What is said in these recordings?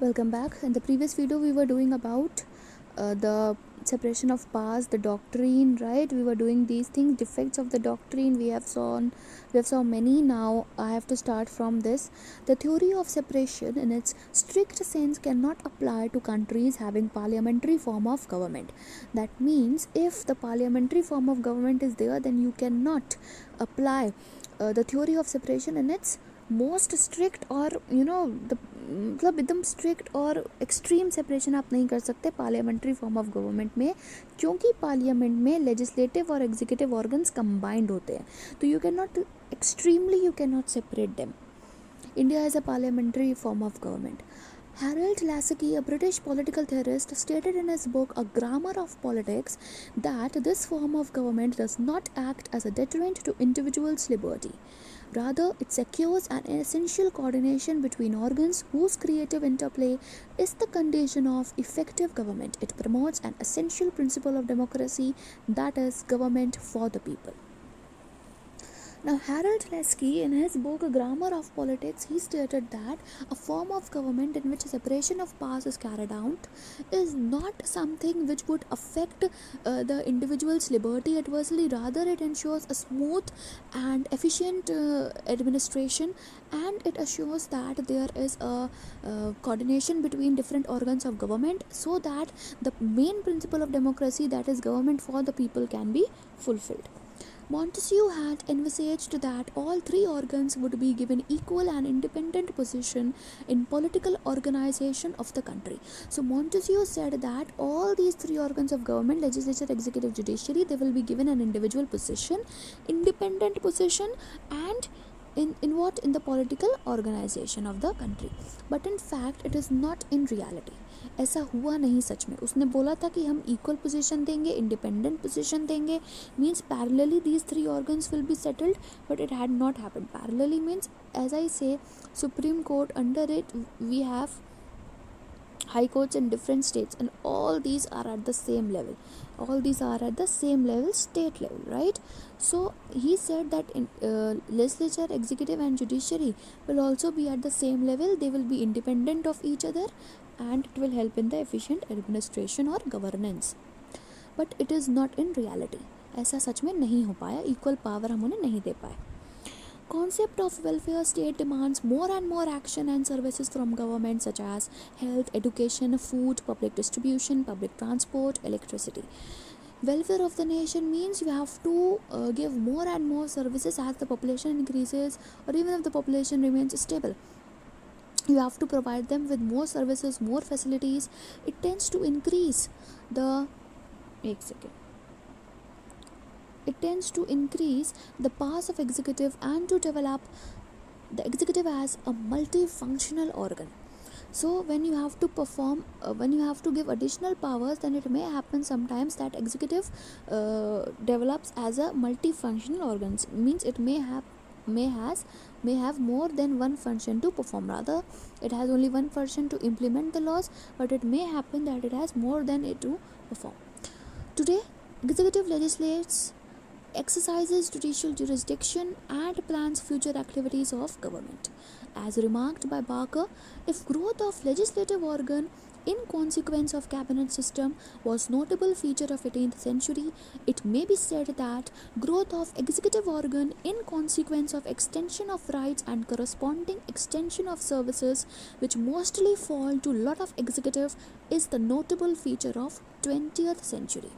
Welcome back. In the previous video we were doing about the separation of powers, the doctrine, right? We were doing these things, defects of the doctrine. We have saw many. Now I have to start from this. The theory of separation in its strict sense cannot apply to countries having parliamentary form of government. That means if the parliamentary form of government is there, then you cannot apply the theory of separation in its most strict और मतलब एकदम strict और extreme separation आप नहीं कर सकते parliamentary form of government में, क्योंकि पार्लियामेंट में लेजिस्लेटिव और एग्जीक्यूटिव ऑर्गन्स कंबाइंड होते हैं, तो you can not separate them. India is a parliamentary form of government. Harold Laski, a British political theorist, stated in his book A Grammar of Politics that this form of government does not act as a deterrent to individuals' liberty. Rather, it secures an essential coordination between organs whose creative interplay is the condition of effective government. It promotes an essential principle of democracy, that is, government for the people. Now, Harold Laski, in his book A Grammar of Politics, he stated that a form of government in which separation of powers is carried out is not something which would affect the individual's liberty adversely. Rather, it ensures a smooth and efficient administration, and it assures that there is a coordination between different organs of government, so that the main principle of democracy, that is government for the people, can be fulfilled. Montesquieu had envisaged that all three organs would be given equal and independent position in political organization of the country. So Montesquieu said that all these three organs of government, legislature, executive, judiciary, they will be given an individual position, independent position, and in the political organization of the country. But in fact it is not in reality. ऐसा हुआ नहीं सच में. उसने बोला था कि हम equal position देंगे, इंडिपेंडेंट पोजीशन देंगे, means parallelly these three organs will be settled, but it had not happened. Parallelly means, as I say, supreme court, under it we have high courts in different states, and all these are at the same level, state level, right? So he said that in legislature, executive, and judiciary will also be at the same level. They will be independent of each other, and it will help in the efficient administration or governance. But it is not in reality. ऐसा सच में नहीं हो पाया, equal power हम उन्हें नहीं दे पाए. Concept of welfare state demands more and more action and services from government, such as health, education, food, public distribution, public transport, electricity. Welfare of the nation means you have to give more and more services as the population increases, or even if the population remains stable. You have to provide them with more services, more facilities. It tends to increase the powers of executive and to develop the executive as a multifunctional organ. So when you have to perform, when you have to give additional powers, then it may happen sometimes that executive develops as a multifunctional organ. Means it may have more than one function to perform. Rather, it has only one function to implement the laws, but it may happen that it has more than it to perform. Today, executive legislates, exercises judicial jurisdiction, and plans future activities of government. As remarked by Barker, if growth of legislative organ in consequence of cabinet system was notable feature of 18th century, it may be said that growth of executive organ in consequence of extension of rights and corresponding extension of services, which mostly fall to lot of executive, is the notable feature of 20th century.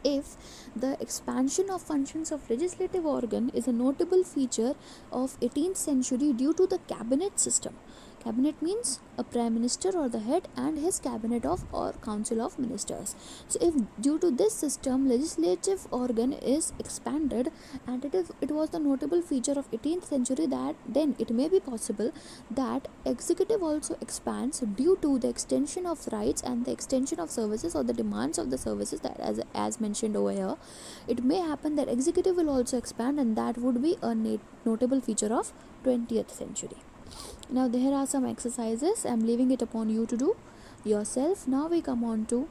If the expansion of functions of legislative organ is a notable feature of 18th century due to the cabinet system. Cabinet means a prime minister or the head and his cabinet of or council of ministers. So if due to this system legislative organ is expanded and it was the notable feature of 18th century, that then it may be possible that executive also expands due to the extension of rights and the extension of services or the demands of the services, that as mentioned over here. It may happen that executive will also expand, and that would be a notable feature of 20th century. Now there are some exercises. I'm leaving it upon you to do yourself. Now we come on to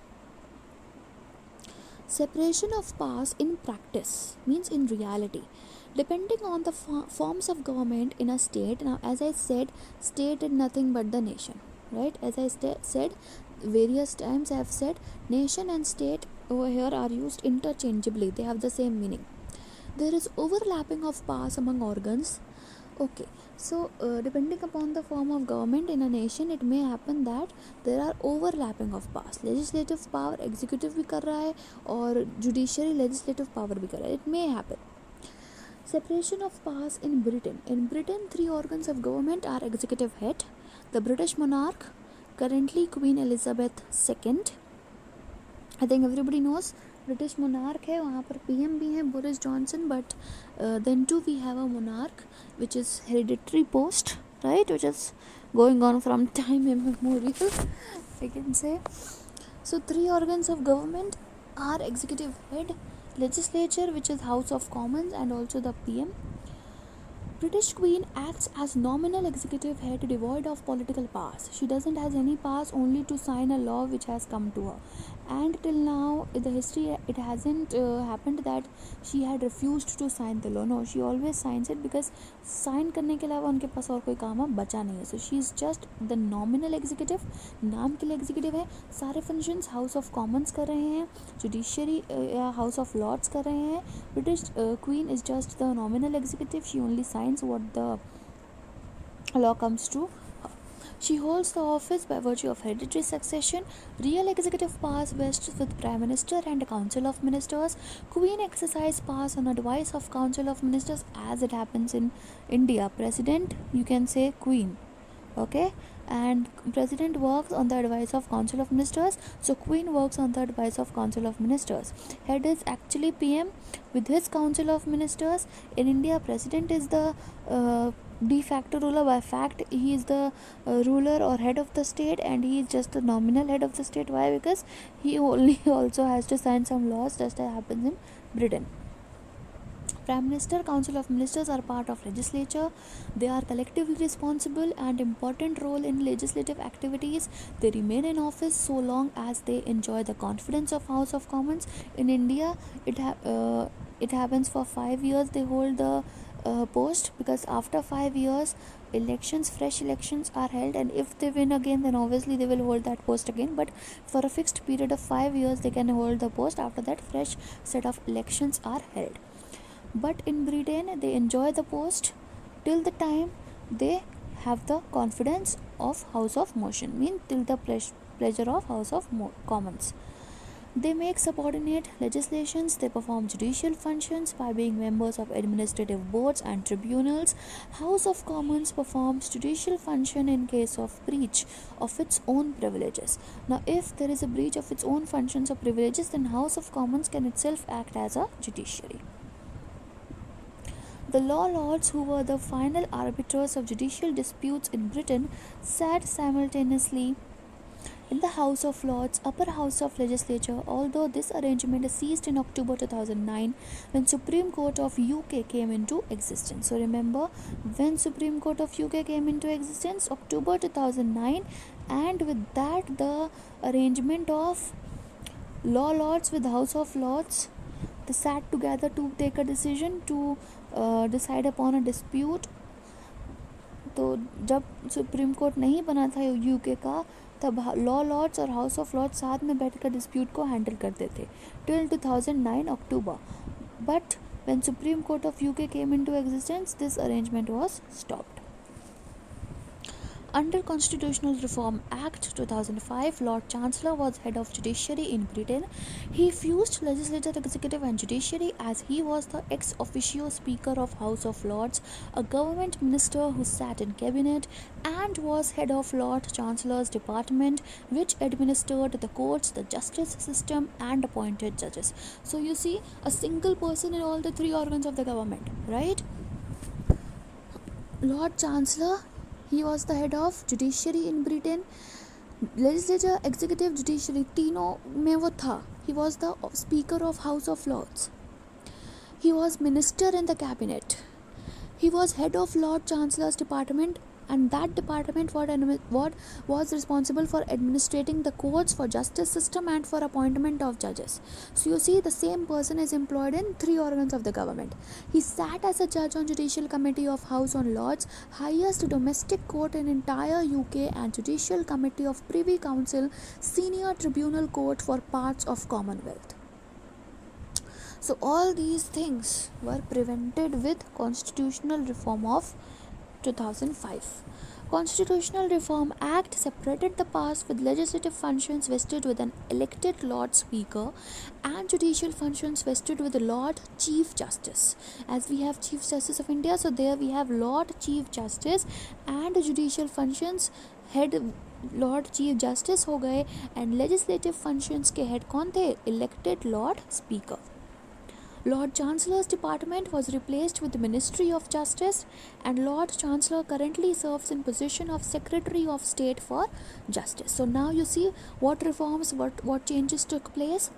separation of powers in practice, means in reality, depending on the forms of government in a state. Now as I said, state is nothing but the nation, right? As I said various times, I have said nation and state over here are used interchangeably, they have the same meaning. There is overlapping of powers among organs. Okay, so depending upon the form of government in a nation, it may happen that there are overlapping of powers. Legislative power executive भी कर रहा है और judiciary legislative power भी कर रहा है. It may happen. Separation of powers in Britain. In Britain, 3 organs of government are executive head, the British monarch, currently Queen Elizabeth II. I think everybody knows British monarch है, वहाँ पर PM भी है Boris Johnson, but then too we have a monarch which is hereditary post, right, which is going on from time immemorial, I can say. So 3 organs of government are executive head, legislature which is House of Commons, and also the PM. British Queen acts as nominal executive head devoid of political powers. She doesn't have any powers, only to sign a law which has come to her. And till now in the history it hasn't happened that she had refused to sign the law. No, she always signs it because sign करने के अलावा उनके पास और कोई काम बचा नहीं है. So she is just the nominal executive, नाम के लिए executive है. सारे functions House of Commons कर रहे हैं, judiciary या House of Lords कर रहे हैं. British Queen is just the nominal executive. She only signs what the law comes to. She holds the office by virtue of hereditary succession. Real executive powers vest with Prime Minister and Council of Ministers. Queen exercise powers on advice of Council of Ministers, as it happens in India. President, you can say Queen, okay, and President works on the advice of Council of Ministers, so Queen works on the advice of Council of Ministers. Head is actually PM with his Council of Ministers. In India, President is the de facto ruler. By fact, he is the ruler or head of the state, and he is just the nominal head of the state. Why? Because he only also has to sign some laws, just as happens in Britain. Prime Minister, Council of Ministers are part of legislature. They are collectively responsible and important role in legislative activities. They remain in office so long as they enjoy the confidence of House of Commons. In India, it happens for 5 years they hold the post, because after 5 years fresh elections are held, and if they win again, then obviously they will hold that post again, but for a fixed period of 5 years they can hold the post. After that, fresh set of elections are held. But in Britain, they enjoy the post till the time they have the confidence of House of Motion, mean till the pleasure of House of Commons. They make subordinate legislations. They perform judicial functions by being members of administrative boards and tribunals. House of Commons performs judicial function in case of breach of its own privileges. Now, if there is a breach of its own functions or privileges, then House of Commons can itself act as a judiciary. The law lords, who were the final arbiters of judicial disputes in Britain, sat simultaneously in the House of Lords, upper house of legislature, although this arrangement ceased in October 2009 when Supreme Court of UK came into existence. So remember, when Supreme Court of UK came into existence, October 2009, and with that the arrangement of law lords with House of Lords, they sat together to take a decision to decide upon a dispute. तो जब supreme court नहीं बना था UK का, तब law Lord's और house of Lords साथ में बैठकर डिस्प्यूट को हैंडल करते थे till 2009 October. But when supreme court of UK came into existence, this arrangement was stopped. Under Constitutional Reform Act 2005, Lord Chancellor was head of judiciary in Britain. He fused legislature, executive and judiciary, as he was the ex officio Speaker of House of Lords, a government minister who sat in cabinet, and was head of Lord Chancellor's department, which administered the courts, the justice system and appointed judges. So you see, a single person in all the 3 organs of the government, right? Lord Chancellor, he was the head of judiciary in Britain. Legislature, executive, judiciary, तीनों में वो था. He was the Speaker of House of Lords. He was minister in the cabinet. He was head of Lord Chancellor's department, and that department what was responsible for administrating the courts, for justice system, and for appointment of judges. So you see, the same person is employed in three organs of the government. He sat as a judge on Judicial Committee of House on Lords, highest domestic court in entire UK, and Judicial Committee of Privy Council, senior tribunal court for parts of Commonwealth. So all these things were prevented with constitutional reform of 2005. Constitutional Reform Act separated the powers with legislative functions vested with an elected Lord Speaker and judicial functions vested with the Lord Chief Justice. As we have Chief Justice of India, so there we have Lord Chief Justice, and judicial functions head Lord Chief justice हो गए, and legislative functions के head कौन थे? Elected Lord speaker. Lord Chancellor's department was replaced with the Ministry of Justice, and Lord Chancellor currently serves in position of Secretary of State for Justice. So now you see what reforms, what changes took place.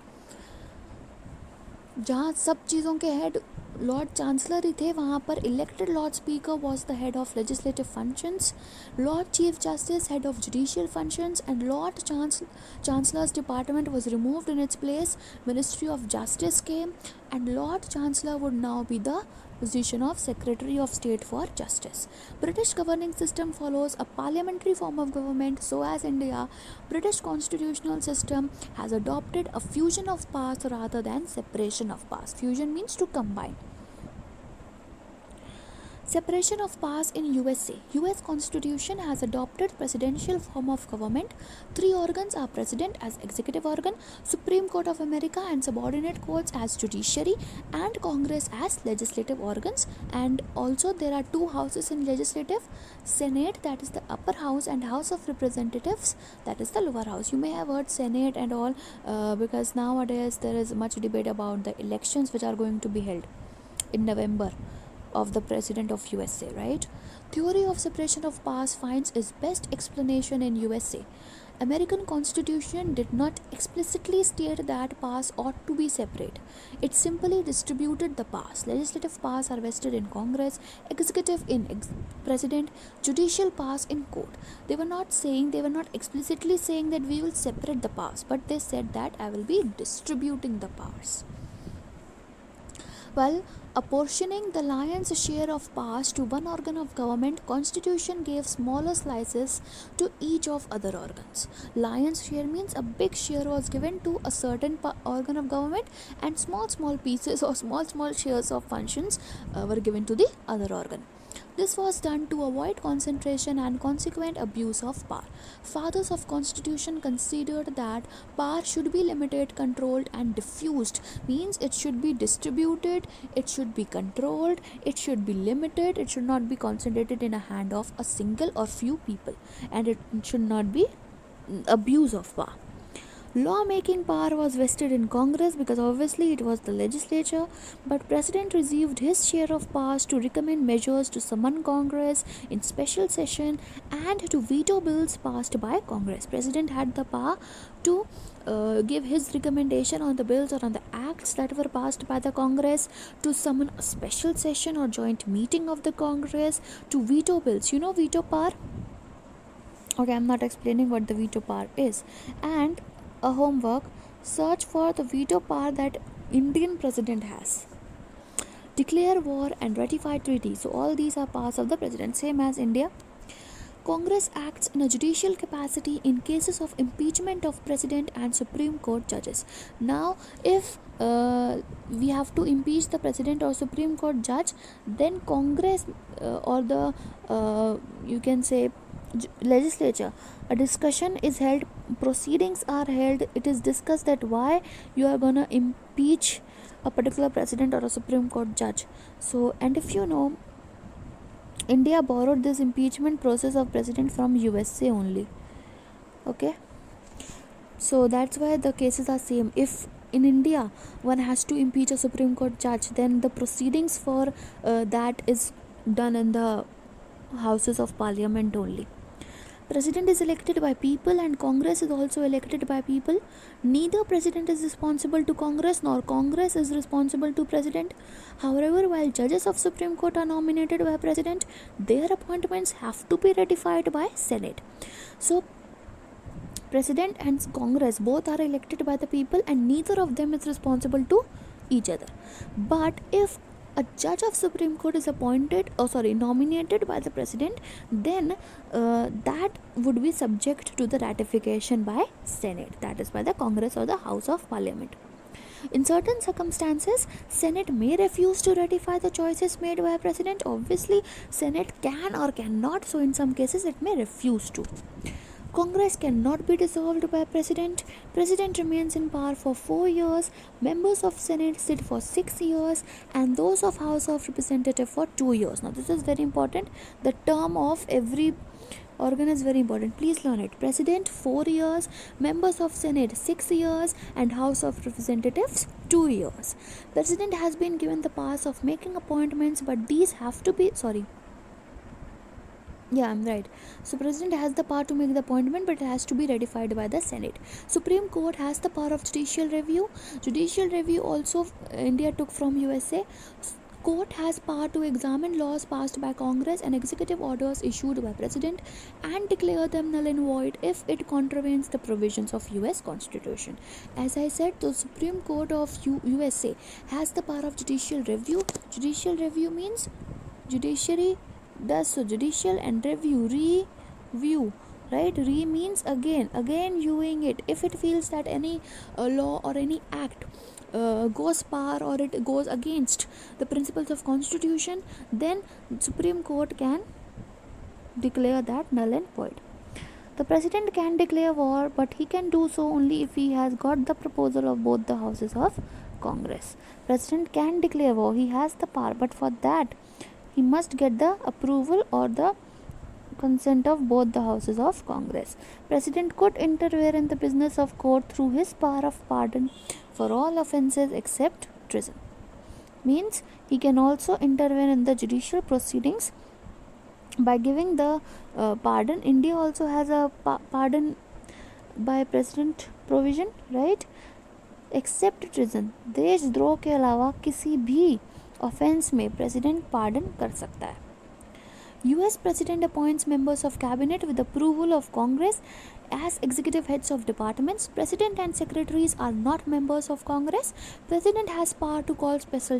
जहाँ सब चीज़ों के head Lord chancellor ही थे, वहाँ पर elected Lord Speaker was the head of legislative functions, Lord Chief Justice head of judicial functions, and Lord Chancellor's department was removed in its place. Ministry of Justice came, and Lord Chancellor would now be the position of Secretary of State for Justice. British governing system follows a parliamentary form of government, so as India, British constitutional system has adopted a fusion of powers rather than separation of powers. Fusion means to combine. Separation of powers in USA. US Constitution has adopted presidential form of government. Three organs are President as executive organ, Supreme Court of America and subordinate courts as judiciary, and Congress as legislative organs. And also there are two houses in legislative: Senate, that is the upper house, and House of Representatives, that is the lower house. You may have heard Senate and all because nowadays there is much debate about the elections which are going to be held in November of the president of USA, right? Theory of separation of powers finds its best explanation in USA. American Constitution did not explicitly state that powers ought to be separate. It simply distributed the powers. Legislative powers are vested in Congress, executive in president, judicial powers in court. They were not explicitly saying that we will separate the powers, but they said that I will be distributing the powers. Well, apportioning the lion's share of powers to one organ of government, Constitution gave smaller slices to each of other organs. Lion's share means a big share was given to a certain organ of government, and small pieces or small shares of functions were given to the other organ. This was done to avoid concentration and consequent abuse of power. Fathers of Constitution considered that power should be limited, controlled, and diffused. Means it should be distributed, it should be controlled, it should be limited, it should not be concentrated in a hand of a single or few people, and it should not be abuse of power. Law-making power was vested in Congress because obviously it was the legislature, but President received his share of powers to recommend measures, to summon Congress in special session, and to veto bills passed by Congress. President had the power to give his recommendation on the bills or on the acts that were passed by the Congress, to summon a special session or joint meeting of the Congress, to veto bills. You know veto power? Okay, I'm not explaining what the veto power is. And a homework: search for the veto power that Indian president has. Declare war and ratify treaty. So all these are powers of the president, same as India. Congress acts in a judicial capacity in cases of impeachment of president and Supreme Court judges. Now, if we have to impeach the president or Supreme Court judge, then Congress or the you can say legislature, a discussion is held, proceedings are held, it is discussed that why you are gonna impeach a particular president or a Supreme Court judge. So, and if you know, India borrowed this impeachment process of president from USA only. Okay, so that's why the cases are same. If in India one has to impeach a Supreme Court judge, then the proceedings for that is done in the houses of parliament only. President is elected by people and Congress is also elected by people. Neither president is responsible to Congress nor Congress is responsible to president. However, while judges of Supreme Court are nominated by president, their appointments have to be ratified by Senate. So president and Congress both are elected by the people and neither of them is responsible to each other. But if a judge of Supreme Court is nominated by the president, then that would be subject to the ratification by Senate, that is by the Congress or the House of Parliament. In certain circumstances, Senate may refuse to ratify the choices made by president. Obviously, Senate can or cannot, so in some cases it may refuse to. Congress cannot be dissolved by president. President remains in power for 4 years. Members of Senate sit for 6 years and those of House of Representatives for 2 years. Now this is very important. The term of every organ is very important. Please learn it. President 4 years, members of Senate 6 years and House of Representatives 2 years. President has been given the powers of making appointments, but these have to be I'm right. So president has the power to make the appointment, but it has to be ratified by the Senate. Supreme Court has the power of judicial review. Judicial review also India took from USA. Court has power to examine laws passed by Congress and executive orders issued by president and declare them null and void if it contravenes the provisions of US Constitution. As I said, the Supreme Court of USA has the power of judicial review. Judicial review means judiciary does so judicial and review, right? Means again viewing it. If it feels that any law or any act goes par or it goes against the principles of Constitution, then Supreme Court can declare that null and void. The president can declare war, but he can do so only if he has got the proposal of both the houses of Congress. President can declare war, he has the power, but for that he must get the approval or the consent of both the houses of Congress. President could interfere in the business of court through his power of pardon for all offences except treason. Means he can also intervene in the judicial proceedings by giving the pardon. India also has a pardon by president provision, right? Except treason. देशद्रोह के अलावा किसी भी offence में president pardon कर सकता है. US president appoints members of cabinet with approval of Congress as executive heads of departments. President and secretaries are not members of Congress. President has power to call special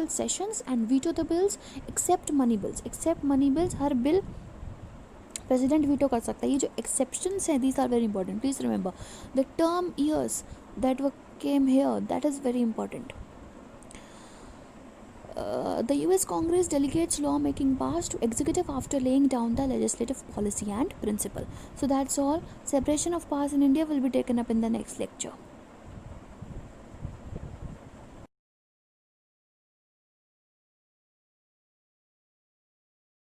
sessions and veto the bills except money bills. Her bill president veto कर सकता है. ये जो exceptions हैं, these are very important. Please remember the term years that came here, that is very important. The US Congress delegates law-making powers to executive after laying down the legislative policy and principle. So that's all. Separation of powers in India will be taken up in the next lecture.